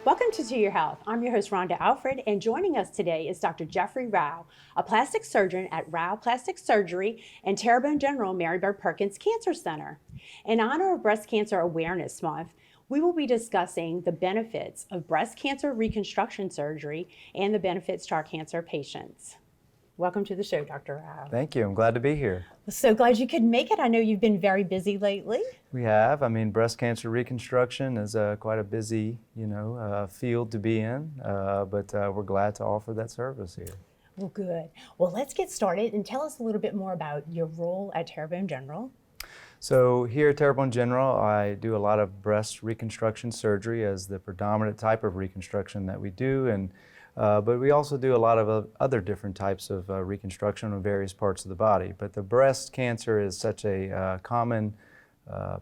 Welcome to Your Health. I'm your host, Rhonda Alfred, and joining us today is Dr. Jeffrey Rao, a plastic surgeon at Rao Plastic Surgery and Terrebonne General Mary Bird Perkins Cancer Center. In honor of Breast Cancer Awareness Month, we will be discussing the benefits of breast cancer reconstruction surgery and the benefits to our cancer patients. Welcome to the show, Dr. Rao. Thank you. I'm glad to be here. So glad you could make it. I know you've been very busy lately. We have. I mean, breast cancer reconstruction is quite a busy, field to be in, but we're glad to offer that service here. Well, good. Well, let's get started and tell us a little bit more about your role at Terrebonne General. So here at Terrebonne General, I do a lot of breast reconstruction surgery as the predominant type of reconstruction that we do, but we also do a lot of other different types of reconstruction on various parts of the body. But the breast cancer is such a common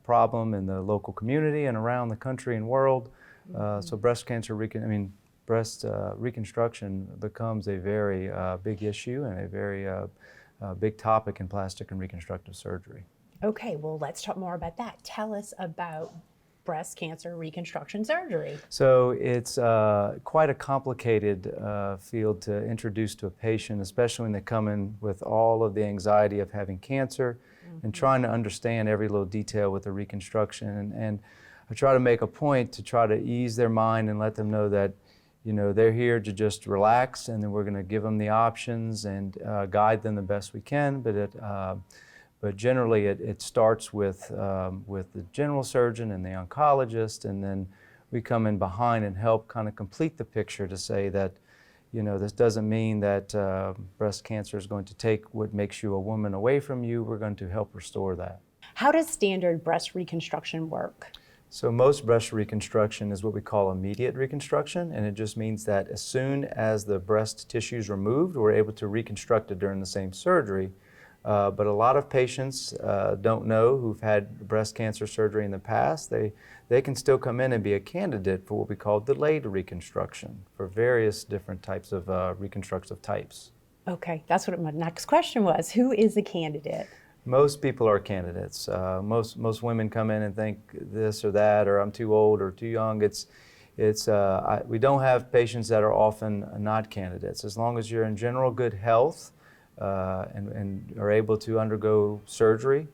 problem in the local community and around the country and world. So breast cancer, breast reconstruction becomes a very big issue and a very big topic in plastic and reconstructive surgery. Okay, well, let's talk more about that. Tell us about breast cancer reconstruction surgery. So it's quite a complicated field to introduce to a patient, especially when they come in with all of the anxiety of having cancer and trying to understand every little detail with the reconstruction. And I try to make a point to try to ease their mind and let them know that, they're here to just relax, and then we're going to give them the options and guide them the best we can. But generally, it starts with the general surgeon and the oncologist, and then we come in behind and help kind of complete the picture to say that, this doesn't mean that breast cancer is going to take what makes you a woman away from you. We're going to help restore that. How does standard breast reconstruction work? So most breast reconstruction is what we call immediate reconstruction, and it just means that as soon as the breast tissue is removed, we're able to reconstruct it during the same surgery. But a lot of patients don't know who've had breast cancer surgery in the past. They can still come in and be a candidate for what we call delayed reconstruction for various different types of reconstructive types. Okay, that's what my next question was. Who is a candidate? Most people are candidates. Most women come in and think this or that, or I'm too old or too young. We don't have patients that are often not candidates. As long as you're in general good health, and are able to undergo surgery,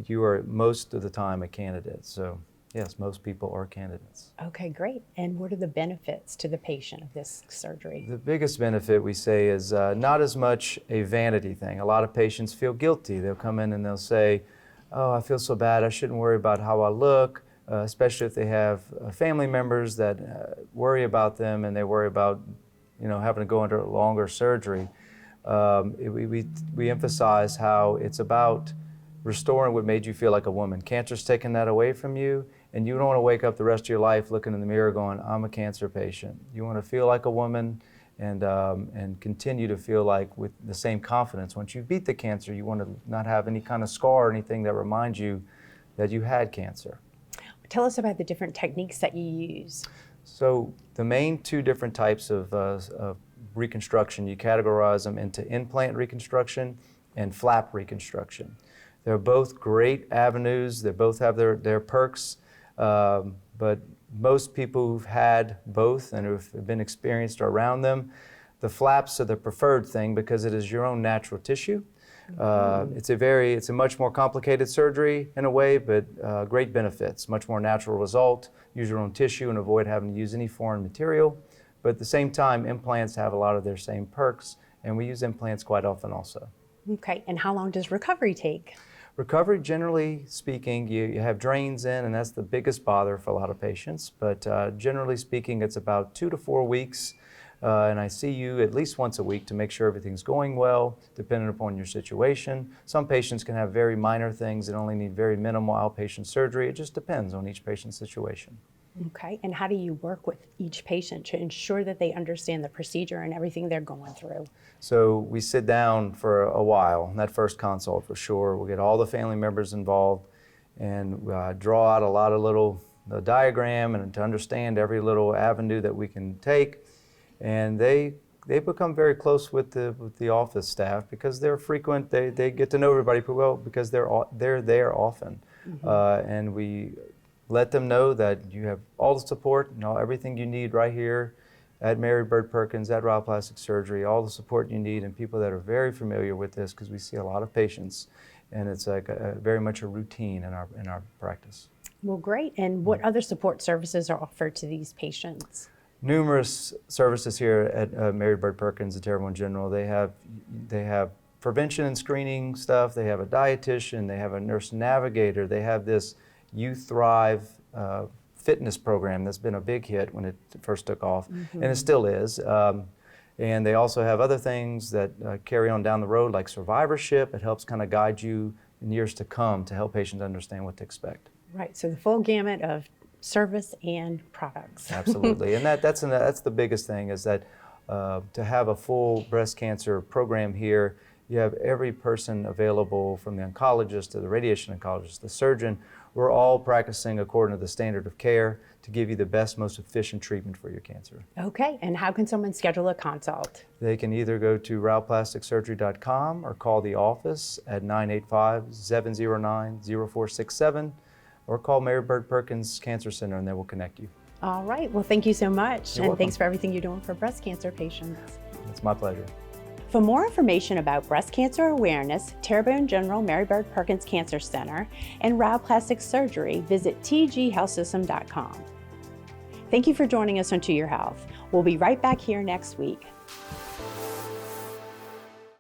you are most of the time a candidate. So yes, most people are candidates. Okay, great. And what are the benefits to the patient of this surgery? The biggest benefit, we say, is not as much a vanity thing. A lot of patients feel guilty. They'll come in and they'll say, oh, I feel so bad, I shouldn't worry about how I look, especially if they have family members that worry about them and they worry about having to go under longer surgery. We emphasize how it's about restoring what made you feel like a woman. Cancer's taking that away from you, and you don't want to wake up the rest of your life looking in the mirror going, I'm a cancer patient. You want to feel like a woman and continue to feel like with the same confidence. Once you beat the cancer, you want to not have any kind of scar or anything that reminds you that you had cancer. Tell us about the different techniques that you use. So the main two different types of reconstruction, you categorize them into implant reconstruction and flap reconstruction. They're both great avenues. They both have their perks, but most people who've had both and who've been experienced around them, the flaps are the preferred thing because it is your own natural tissue. It's a much more complicated surgery in a way, but great benefits, much more natural result. Use your own tissue and avoid having to use any foreign material. But at the same time, implants have a lot of their same perks, and we use implants quite often also. Okay, and how long does recovery take? Recovery, generally speaking, you have drains in, and that's the biggest bother for a lot of patients. But generally speaking, it's about 2 to 4 weeks, and I see you at least once a week to make sure everything's going well, depending upon your situation. Some patients can have very minor things that only need very minimal outpatient surgery. It just depends on each patient's situation. Okay, and how do you work with each patient to ensure that they understand the procedure and everything they're going through? So we sit down for a while, that first consult for sure. We'll get all the family members involved and draw out a lot of the diagram and to understand every little avenue that we can take. And they become very close with the office staff because they're frequent. They get to know everybody pretty well because they're there often. And we let them know that you have all the support and everything you need right here at Mary Bird Perkins, at Rao Plastic Surgery, all the support you need, and people that are very familiar with this, because we see a lot of patients, and it's like very much a routine in our practice. Well, great. And what other support services are offered to these patients? Numerous services here at Mary Bird Perkins and Terrebonne General. They have prevention and screening stuff. They have a dietitian. They have a nurse navigator. They have this You Thrive fitness program that's been a big hit when it first took off, and it still is. And they also have other things that carry on down the road, like survivorship. It helps kind of guide you in years to come to help patients understand what to expect. Right, so the full gamut of service and products. Absolutely, and that's the biggest thing, is that to have a full breast cancer program here, you have every person available, from the oncologist to the radiation oncologist, the surgeon. We're all practicing according to the standard of care to give you the best, most efficient treatment for your cancer. Okay, and how can someone schedule a consult? They can either go to raoplasticsurgery.com or call the office at 985-709-0467, or call Mary Bird Perkins Cancer Center, and they will connect you. All right, well, thank you so much. You're and welcome. Thanks for everything you're doing for breast cancer patients. It's my pleasure. For more information about breast cancer awareness, Terrebonne General Mary Bird Perkins Cancer Center, and Rao Plastic Surgery, visit tghealthsystem.com. Thank you for joining us on To Your Health. We'll be right back here next week.